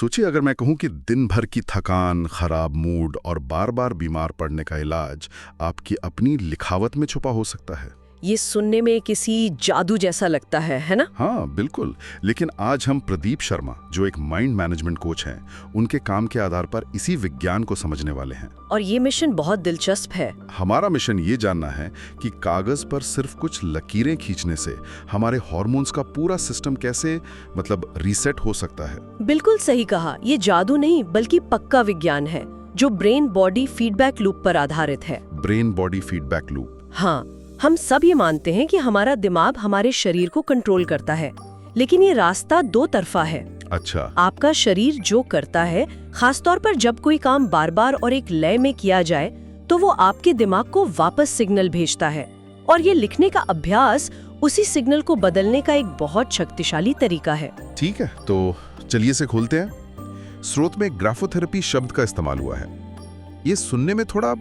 सोचिए अगर मैं कहूं कि दिन भर की थकान, खराब मूड और बार बार बीमार पड़ने का इलाज आपकी अपनी लिखावट में छुपा हो सकता है। ये सुनने में किसी जादू जैसा लगता है ना? हाँ बिल्कुल। लेकिन आज हम प्रदीप शर्मा, जो एक माइंड मैनेजमेंट कोच हैं, उनके काम के आधार पर इसी विज्ञान को समझने वाले हैं। और ये मिशन बहुत दिलचस्प है। हमारा मिशन ये जानना है कि कागज पर सिर्फ कुछ लकीरें खींचने से हमारे हार्मोन्स का पूरा सिस्टम कैसे रीसेट हो सकता है। बिल्कुल सही कहा। ये जादू नहीं बल्कि पक्का विज्ञान है जो ब्रेन बॉडी फीडबैक लूप पर आधारित है। Brain body feedback loop. हाँ, हम सब ये मानते हैं कि हमारा दिमाग हमारे शरीर को कंट्रोल करता है, लेकिन ये रास्ता दो तरफा है। अच्छा। आपका शरीर जो करता है, खासतौर पर जब कोई काम बार बार और एक लय में किया जाए, तो वो आपके दिमाग को वापस सिग्नल भेजता है। और ये लिखने का अभ्यास उसी सिग्नल को बदलने का एक बहुत शक्तिशाली तरीका है। ठीक है, तो चलिए इसे खोलते हैं। स्रोत में ग्राफोथेरेपी शब्द का इस्तेमाल हुआ है। ये सुनने में थोड़ा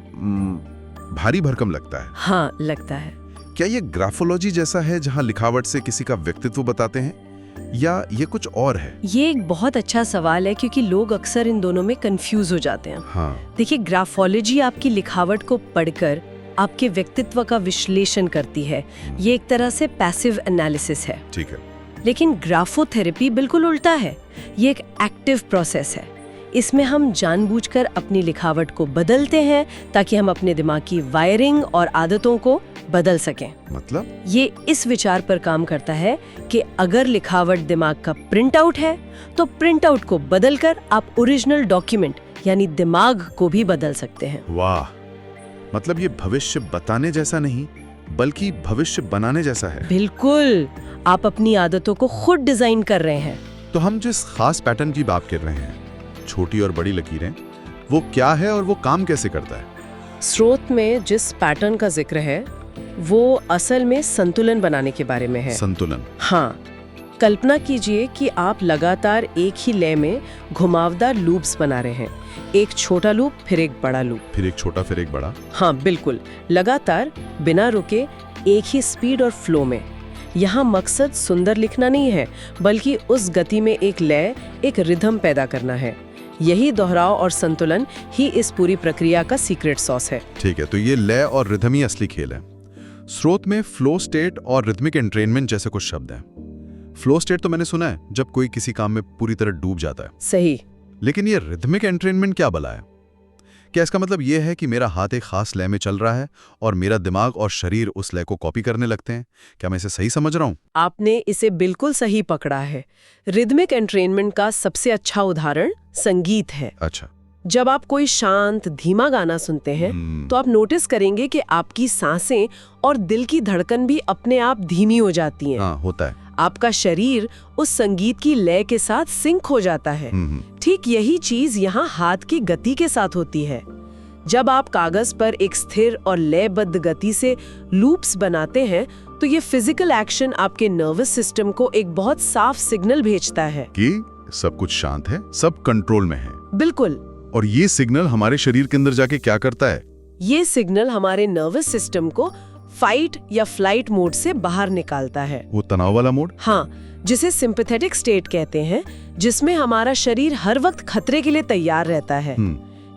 भारी भरकम लगता है। हाँ, लगता है। क्या ये ग्राफोलॉजी जैसा है जहां लिखावट से किसी का व्यक्तित्व बताते हैं, या ये कुछ और है? ये एक बहुत अच्छा सवाल है, क्योंकि लोग अक्सर इन दोनों में कंफ्यूज हो जाते हैं। हाँ। देखिए, ग्राफोलॉजी आपकी लिखावट को पढ़कर आपके व्यक्तित्व का विश्लेषण करती है। ये एक तरह से पैसिव एनालिसिस है। ठीक है। लेकिन ग्राफोथेरेपी बिल्कुल उल्टा है। ये एक एक्टिव प्रोसेस है। इसमें हम जानबूझकर अपनी लिखावट को बदलते हैं ताकि हम अपने दिमाग की वायरिंग और आदतों को बदल सकें। मतलब? ये इस विचार पर काम करता है कि अगर लिखावट दिमाग का प्रिंट आउट है, तो प्रिंट आउट को बदलकर आप ओरिजिनल डॉक्यूमेंट यानी दिमाग को भी बदल सकते हैं। वाह, मतलब ये भविष्य बताने जैसा नहीं बल्कि भविष्य बनाने जैसा है। बिल्कुल, आप अपनी आदतों को खुद डिजाइन कर रहे हैं। तो हम जिस खास पैटर्न की बात कर रहे हैं, छोटी और बड़ी लकीरें, वो क्या है और वो काम कैसे करता है? स्रोत में जिस पैटर्न का जिक्र है वो असल में संतुलन बनाने के बारे में है। संतुलन? हाँ, कल्पना कीजिए कि आप लगातार एक ही लय में घुमावदार लूप्स बना रहे हैं। एक छोटा लूप, फिर एक बड़ा लूप, फिर एक छोटा, फिर एक बड़ा। हाँ बिल्कुल, लगातार बिना रुके एक ही स्पीड और फ्लो में। यहाँ मकसद सुंदर लिखना नहीं है, बल्कि उस गति में एक लय, एक रिदम पैदा करना है। यही दोहराव और संतुलन ही इस पूरी प्रक्रिया का सीक्रेट सॉस है। ठीक है, तो ये लय और रिदम ही असली खेल है। स्रोत में फ्लो स्टेट और रिदमिक एंट्रेनमेंट जैसे कुछ शब्द हैं। फ्लो स्टेट तो मैंने सुना है जब कोई किसी काम में पूरी तरह डूब जाता है। सही। लेकिन ये रिदमिक एंट्रेनमेंट क्या भला है? क्या इसका मतलब ये है कि मेरा हाथ एक खास लय में चल रहा है और मेरा दिमाग और शरीर उस लय को कॉपी करने लगते हैं? क्या मैं इसे सही समझ रहा हूँ? आपने इसे बिल्कुल सही पकड़ा है। रिदमिक एंट्रेनमेंट का सबसे अच्छा उदाहरण संगीत है। अच्छा। जब आप कोई शांत धीमा गाना सुनते हैं तो आप नोटिस करेंगे कि आपकी सांसें और दिल की धड़कन भी अपने आप धीमी हो जाती हैं। हाँ, होता है। आपका शरीर उस संगीत की लय के साथ सिंक हो जाता है। ठीक यही चीज यहाँ हाथ की गति के साथ होती है। जब आप कागज पर एक स्थिर और लयबद्ध गति से लूप्स बनाते हैं, तो ये फिजिकल एक्शन आपके नर्वस सिस्टम को एक बहुत साफ सिग्नल भेजता है कि सब कुछ शांत है, सब कंट्रोल में है। बिल्कुल। और ये सिग्नल हमारे शरीर के अंदर जाके क्या करता है? ये सिग्नल हमारे नर्वस सिस्टम को फाइट या फ्लाइट मोड से बाहर निकालता है। वो तनाव वाला मोड? हाँ, जिसे सिंपैथेटिक स्टेट कहते हैं, जिसमें हमारा शरीर हर वक्त खतरे के लिए तैयार रहता है।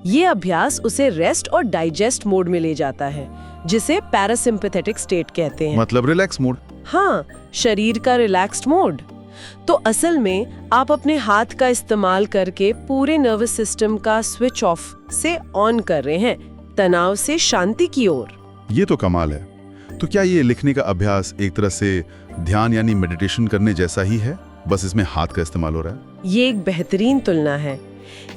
ये अभ्यास उसे रेस्ट और डाइजेस्ट मोड में ले जाता है, जिसे पैरासिम्पैथेटिक स्टेट कहते हैं। मतलब रिलैक्स मोड? हाँ, शरीर का रिलैक्स्ड मोड। तो असल में आप अपने हाथ का इस्तेमाल करके पूरे नर्वस सिस्टम का स्विच ऑफ से ऑन कर रहे हैं, तनाव से शांति की ओर। ये तो कमाल है। तो क्या ये लिखने का अभ्यास एक तरह से ध्यान यानी मेडिटेशन करने जैसा ही है, बस इसमें हाथ का इस्तेमाल हो रहा है? ये एक बेहतरीन तुलना है।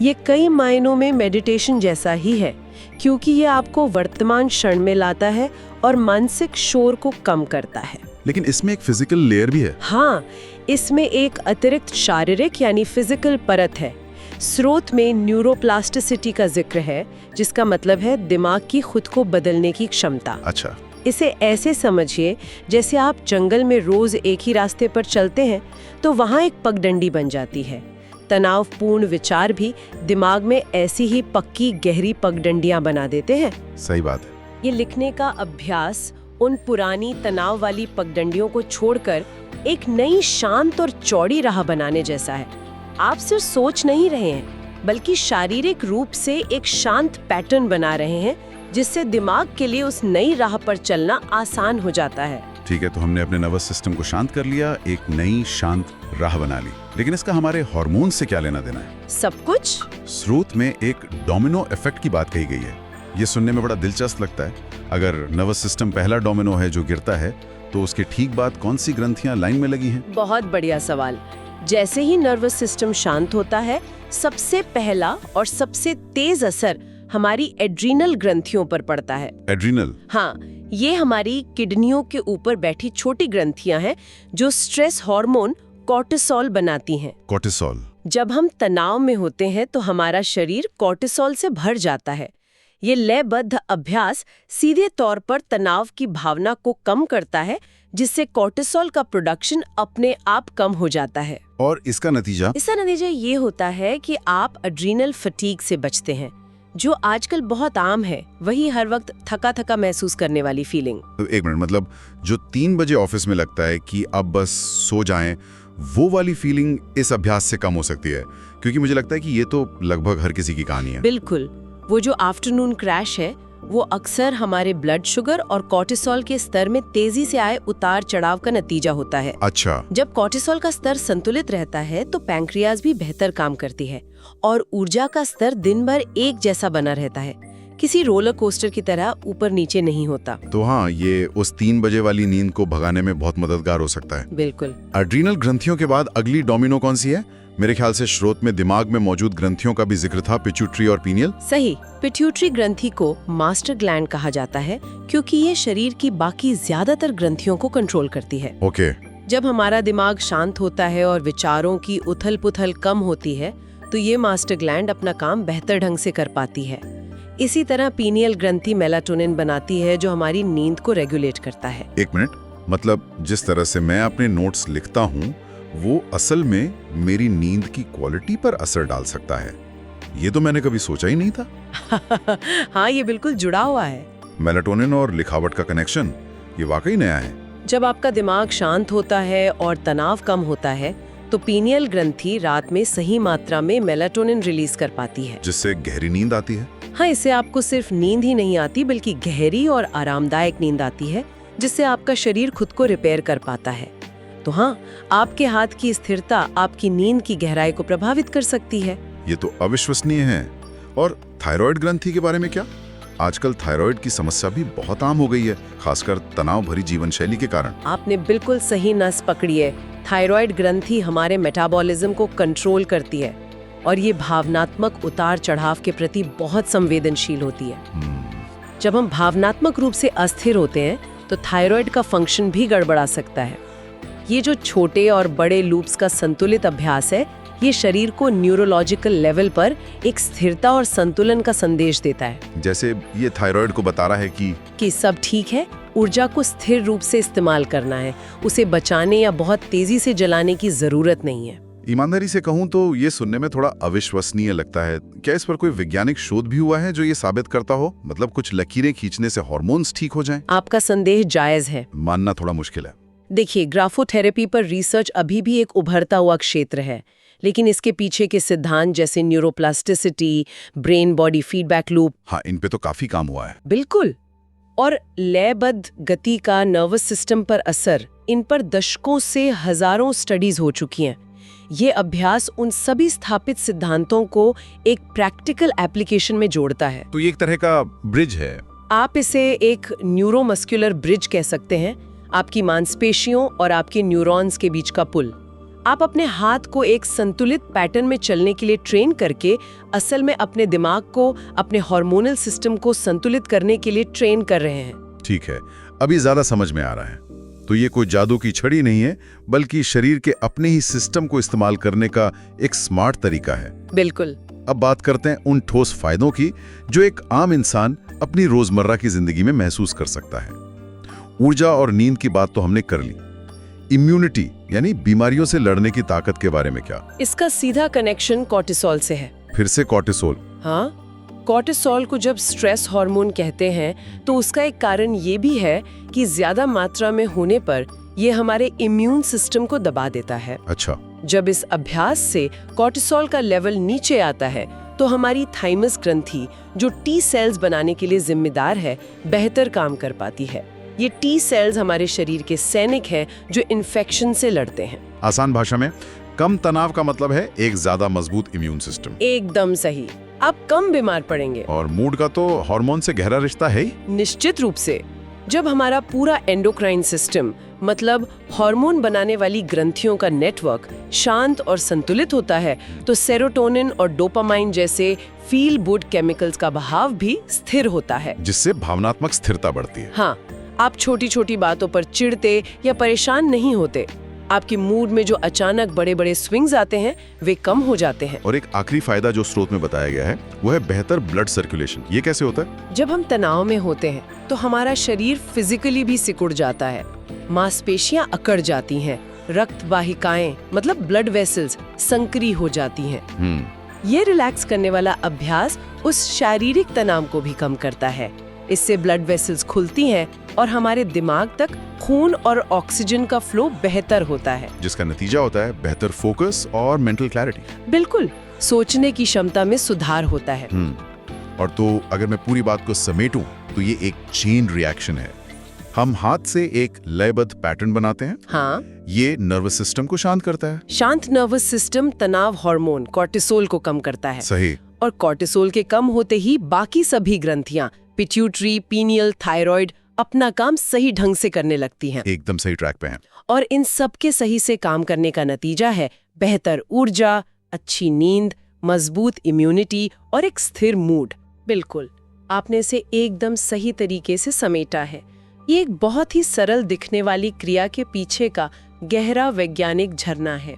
ये कई मायनों में मेडिटेशन जैसा ही है, क्योंकि ये आपको वर्तमान क्षण में लाता है और मानसिक शोर को कम करता है। लेकिन इसमें एक फिजिकल लेयर भी है। हाँ, इसमें एक अतिरिक्त शारीरिक यानी फिजिकल परत है। स्रोत में न्यूरोप्लास्टिसिटी का जिक्र है, जिसका मतलब है दिमाग की खुद को बदलने की क्षमता। अच्छा। इसे ऐसे समझिए जैसे आप जंगल में रोज एक ही रास्ते पर चलते हैं, तो वहाँ एक पगडंडी बन जाती है। तनावपूर्ण विचार भी दिमाग में ऐसी ही पक्की गहरी पगडंडियां बना देते हैं। सही बात है। ये लिखने का अभ्यास उन पुरानी तनाव वाली पगडंडियों को छोड़कर एक नई शांत और चौड़ी राह बनाने जैसा है, आप सिर्फ सोच नहीं रहे हैं, बल्कि शारीरिक रूप से एक शांत पैटर्न बना रहे हैं, जिससे दिमाग के लिए उस नई राह पर चलना आसान हो जाता है। ठीक है, तो हमने अपने नर्वस सिस्टम को शांत कर लिया, एक नई शांत राह बना ली, लेकिन इसका हमारे हार्मोन से क्या लेना देना है? सब कुछ। स्रोत में एक डोमिनो इफेक्ट की बात कही गई है। ये सुनने में बड़ा दिलचस्प लगता है। अगर नर्वस सिस्टम पहला डोमिनो है जो गिरता है, तो उसके ठीक बाद कौन सी ग्रंथियां लाइन में लगी हैं? बहुत बढ़िया सवाल। जैसे ही नर्वस सिस्टम शांत होता है, सबसे पहला और सबसे तेज असर हमारी एड्रीनल ग्रंथियों पर पड़ता है। एड्रीनल? हाँ, ये हमारी किडनियों के ऊपर बैठी छोटी ग्रंथियां हैं जो स्ट्रेस हार्मोन कॉर्टिसोल बनाती हैं। कॉर्टिसोल? जब हम तनाव में होते हैं तो हमारा शरीर कॉर्टिसोल से भर जाता है। ये लयबद्ध अभ्यास सीधे तौर पर तनाव की भावना को कम करता है, जिससे कॉर्टिसोल का प्रोडक्शन अपने आप कम हो जाता है। और इसका नतीजा? इसका नतीजा ये होता है कि आप एड्रीनल फटीग से बचते हैं, जो आजकल बहुत आम है। वही हर वक्त थका थका महसूस करने वाली फीलिंग। एक मिनट, मतलब जो 3 बजे ऑफिस में लगता है कि अब बस सो जाएं, वो वाली फीलिंग इस अभ्यास से कम हो सकती है? क्योंकि मुझे लगता है कि ये तो लगभग हर किसी की कहानी है। बिल्कुल। वो जो आफ्टरनून क्रैश है, वो अक्सर हमारे ब्लड शुगर और कॉर्टिसोल के स्तर में तेजी से आए उतार चढ़ाव का नतीजा होता है। अच्छा। जब कॉर्टिसोल का स्तर संतुलित रहता है तो पैंक्रियाज भी बेहतर काम करती है और ऊर्जा का स्तर दिन भर एक जैसा बना रहता है, किसी रोलर कोस्टर की तरह ऊपर नीचे नहीं होता। तो हाँ, ये उस 3 बजे वाली नींद को भगाने में बहुत मददगार हो सकता है। बिल्कुल। एड्रीनल ग्रंथियों के बाद अगली डोमिनो कौन सी है? मेरे ख्याल से स्रोत में दिमाग में मौजूद ग्रंथियों का भी जिक्र था, पिट्यूटरी और पीनियल। सही। पिट्यूटरी ग्रंथि को मास्टर ग्लैंड कहा जाता है, क्योंकि ये शरीर की बाकी ज्यादातर ग्रंथियों को कंट्रोल करती है। ओके। जब हमारा दिमाग शांत होता है और विचारों की उथल पुथल कम होती है, तो ये मास्टर ग्लैंड अपना काम बेहतर ढंग से कर पाती है। इसी तरह पीनियल ग्रंथि मेलाटोनिन बनाती है, जो हमारी नींद को रेगुलेट करता है। एक मिनट, मतलब जिस तरह से मैं अपने नोट्स लिखता हूँ, वो असल में मेरी नींद की क्वालिटी पर असर डाल सकता है। ये तो मैंने कभी सोचा ही नहीं था। हाँ, ये बिल्कुल जुड़ा हुआ है। मेलाटोनिन और लिखावट का कनेक्शन, ये वाकई नया है। जब आपका दिमाग शांत होता है और तनाव कम होता है, तो पीनियल ग्रंथि रात में सही मात्रा में मेलाटोनिन रिलीज कर पाती है, जिससे गहरी नींद आती है। हाँ, इससे आपको सिर्फ नींद ही नहीं आती, बल्कि गहरी और आरामदायक नींद आती है, जिससे आपका शरीर खुद को रिपेयर कर पाता है। तो हाँ, आपके हाथ की स्थिरता आपकी नींद की गहराई को प्रभावित कर सकती है। ये तो अविश्वसनीय है। और थायराइड ग्रंथि के बारे में क्या? आजकल थायराइड की समस्या भी बहुत आम हो गई है, खासकर तनाव भरी जीवन शैली के कारण। आपने बिल्कुल सही नस पकड़ी है। थायराइड ग्रंथि हमारे मेटाबॉलिज्म को कंट्रोल करती है और ये भावनात्मक उतार चढ़ाव के प्रति बहुत संवेदनशील होती है। जब हम भावनात्मक रूप से अस्थिर होते हैं, तो थायराइड का फंक्शन भी गड़बड़ा सकता है। ये जो छोटे और बड़े लूप्स का संतुलित अभ्यास है, ये शरीर को न्यूरोलॉजिकल लेवल पर एक स्थिरता और संतुलन का संदेश देता है। जैसे ये थायराइड को बता रहा है कि सब ठीक है, ऊर्जा को स्थिर रूप से इस्तेमाल करना है, उसे बचाने या बहुत तेजी से जलाने की जरूरत नहीं है। ईमानदारी से कहूँ तो ये सुनने में थोड़ा अविश्वसनीय लगता है। क्या इस पर कोई वैज्ञानिक शोध भी हुआ है जो ये साबित करता हो? मतलब कुछ लकीरें खींचने से हार्मोन्स ठीक हो जाएं? आपका संदेह जायज है, मानना थोड़ा मुश्किल है। देखिए, ग्राफोथेरेपी पर रिसर्च अभी भी एक उभरता हुआ क्षेत्र है, लेकिन इसके पीछे के सिद्धांत जैसे neuroplasticity, brain body feedback loop, हाँ, इन पे तो काफी काम हुआ है। बिल्कुल। और लयबद्ध गति का नर्वस सिस्टम पर असर, इन पर दशकों से हजारों स्टडीज हो चुकी हैं। ये अभ्यास उन सभी स्थापित सिद्धांतों को एक प्रैक्टिकल एप्लीकेशन में जोड़ता है। तो ये एक तरह का ब्रिज है। आप इसे एक न्यूरोमस्कुलर ब्रिज कह सकते हैं, आपकी मांसपेशियों और आपके न्यूरॉन्स के बीच का पुल। आप अपने हाथ को एक संतुलित पैटर्न में चलने के लिए ट्रेन करके असल में अपने दिमाग को, अपने हार्मोनल सिस्टम को संतुलित करने के लिए ट्रेन कर रहे हैं। ठीक है, अभी ज्यादा समझ में आ रहा है। तो ये कोई जादू की छड़ी नहीं है, बल्कि शरीर के अपने ही सिस्टम को इस्तेमाल करने का एक स्मार्ट तरीका है। बिल्कुल। अब बात करते हैं उन ठोस फायदों की जो एक आम इंसान अपनी रोजमर्रा की जिंदगी में महसूस कर सकता है। ऊर्जा और नींद की बात तो हमने कर ली। इम्यूनिटी यानी बीमारियों से लड़ने की ताकत के बारे में क्या? इसका सीधा कनेक्शन कॉर्टिसोल से है। फिर से कॉर्टिसोल? हाँ, कॉर्टिसोल को जब स्ट्रेस हार्मोन कहते हैं, तो उसका एक कारण ये भी है कि ज्यादा मात्रा में होने पर ये हमारे इम्यून सिस्टम को दबा देता है। अच्छा। जब इस अभ्यास से कॉर्टिसोल का लेवल नीचे आता है तो हमारी थाइमस ग्रंथि, जो टी सेल्स बनाने के लिए जिम्मेदार है, बेहतर काम कर पाती है। ये टी सेल्स हमारे शरीर के सैनिक हैं जो इन्फेक्शन से लड़ते हैं। आसान भाषा में, कम तनाव का मतलब है एक ज्यादा मजबूत इम्यून सिस्टम। एकदम सही, आप कम बीमार पड़ेंगे। और मूड का तो हार्मोन से गहरा रिश्ता है ही। निश्चित रूप से। जब हमारा पूरा एंडोक्राइन सिस्टम, मतलब हार्मोन बनाने वाली ग्रंथियों का नेटवर्क, शांत और संतुलित होता है तो सेरोटोनिन और डोपामाइन जैसे फील गुड केमिकल्स का बहाव भी स्थिर होता है, जिससे भावनात्मक स्थिरता बढ़ती है। हाँ, आप छोटी छोटी बातों पर चिढ़ते या परेशान नहीं होते। आपकी मूड में जो अचानक बड़े बड़े स्विंग्स आते हैं वे कम हो जाते हैं। और एक आखिरी फायदा जो स्रोत में बताया गया है वो है बेहतर ब्लड सर्कुलेशन। ये कैसे होता है? जब हम तनाव में होते हैं तो हमारा शरीर फिजिकली भी सिकुड़ जाता है, मांसपेशियां अकड़ जाती हैं, रक्त वाहिकाएं मतलब ब्लड वेसल्स संकरी हो जाती हैं। ये रिलैक्स करने वाला अभ्यास उस शारीरिक तनाव को भी कम करता है। इससे ब्लड वेसल्स खुलती हैं और हमारे दिमाग तक खून और ऑक्सीजन का फ्लो बेहतर होता है, जिसका नतीजा होता है बेहतर फोकस और मेंटल क्लैरिटी। बिल्कुल, सोचने की क्षमता में सुधार होता है। और तो अगर मैं पूरी बात को समेटूं तो ये एक चेन रिएक्शन है। हम हाथ से एक लयबद्ध पैटर्न बनाते हैं। हाँ, ये नर्वस सिस्टम को शांत करता है। शांत नर्वस सिस्टम तनाव हार्मोन कॉर्टिसोल को कम करता है। सही। और कॉर्टिसोल के कम होते ही बाकी सभी ग्रंथियां, पिट्यूटरी, पीनियल, थायराइड अपना काम सही ढंग से करने लगती हैं। एकदम सही ट्रैक पे हैं। और इन सब के सही से काम करने का नतीजा है बेहतर ऊर्जा, अच्छी नींद, मजबूत इम्यूनिटी और एक स्थिर मूड। बिल्कुल, आपने इसे एकदम सही तरीके से समेटा है। ये एक बहुत ही सरल दिखने वाली क्रिया के पीछे का गहरा वैज्ञानिक झरना है।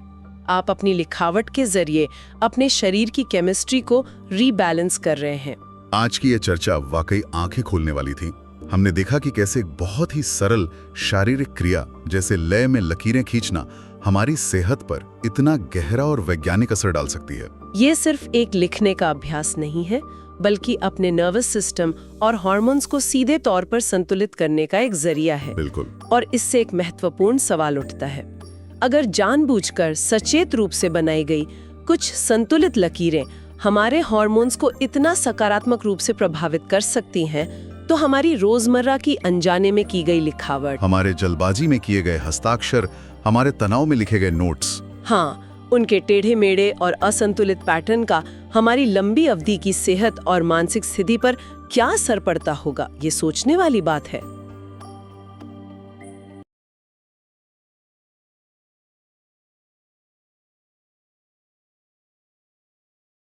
आप अपनी लिखावट के जरिए अपने शरीर की केमिस्ट्री को रीबैलेंस कर रहे हैं। आज की ये चर्चा वाकई आंखें खोलने वाली थी। हमने देखा कि कैसे एक बहुत ही सरल शारीरिक क्रिया जैसे लय में लकीरें खींचना हमारी सेहत पर इतना गहरा और वैज्ञानिक असर डाल सकती है। ये सिर्फ एक लिखने का अभ्यास नहीं है, बल्कि अपने नर्वस सिस्टम और हार्मोन्स को सीधे तौर पर संतुलित करने का एक जरिया है। बिल्कुल। और इससे एक महत्वपूर्ण सवाल उठता है, अगर जानबूझकर सचेत रूप से बनाई गई कुछ संतुलित लकीरें हमारे हार्मोन्स को इतना सकारात्मक रूप से प्रभावित कर सकती हैं, तो हमारी रोजमर्रा की अनजाने में की गई लिखावट, हमारे जल्दबाजी में किए गए हस्ताक्षर, हमारे तनाव में लिखे गए नोट्स, हाँ, उनके टेढ़े मेढ़े और असंतुलित पैटर्न का हमारी लंबी अवधि की सेहत और मानसिक स्थिति पर क्या असर पड़ता होगा, ये सोचने वाली बात है।